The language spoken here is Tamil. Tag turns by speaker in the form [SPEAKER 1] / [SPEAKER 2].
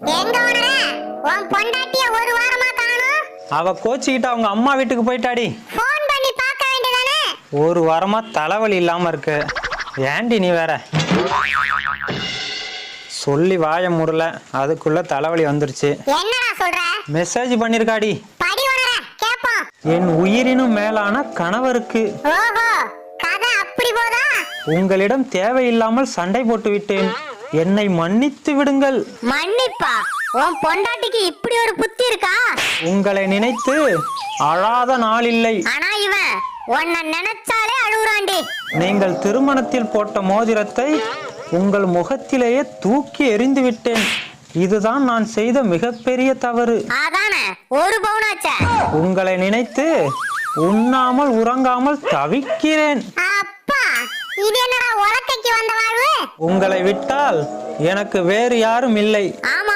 [SPEAKER 1] எங்க ஓனர உன் பொண்டாட்டிய ஒரு வாரமா காணோம்.
[SPEAKER 2] அவ கோச்சிக்கிட்டு அவங்க அம்மா வீட்டுக்கு போயிட்டாடி.
[SPEAKER 1] ஃபோன் பண்ணி பார்க்க வேண்டியதானே?
[SPEAKER 2] ஒரு வாரமா தலைவலி இல்லாம இருக்கு. ஏண்டி நீ வேற சொல்லி வாய முடல, அதுக்குள்ள தலைவலி வந்துருச்சு.
[SPEAKER 1] என்னடா சொல்ற?
[SPEAKER 2] மெசேஜ் பண்ணிருக்காடி.
[SPEAKER 1] படி ஓனர கேப்போம்.
[SPEAKER 2] என் உயிரினும் மேலான கணவருக்கு
[SPEAKER 1] ஓஹோ, கதை அப்படி போதா?
[SPEAKER 2] உங்களிடம் தேவையில்லாமல் சண்டை போட்டு விட்டேன், என்னை மன்னித்து விடுங்கள்.
[SPEAKER 1] மன்னிப்பா? உன் பொண்டாட்டிக்கு இப்படி ஒரு புத்தி இருக்கா?
[SPEAKER 2] உங்களை நினைத்து அழாத நாள் இல்லை.
[SPEAKER 1] ஆனா இவன் உன்னை நினைச்சாலே அழுகுறாண்டி.
[SPEAKER 2] நீங்கள் திருமணத்தில் போட்ட மோதிரத்தை உங்கள் முகத்திலேயே தூக்கி எறிந்து விட்டேன். இதுதான் நான் செய்த மிகப்பெரிய தவறு.
[SPEAKER 1] அதானே, ஒரு பவுனாச்சே.
[SPEAKER 2] உங்களை நினைத்து உண்ணாமல் உறங்காமல் தவிக்கிறேன்.
[SPEAKER 1] அப்பா, இது என்னடா உலக்கைக்கு வந்த வாழ்வு?
[SPEAKER 2] உங்களை விட்டால் எனக்கு வேறு யாரும் இல்லை.
[SPEAKER 1] ஆமா.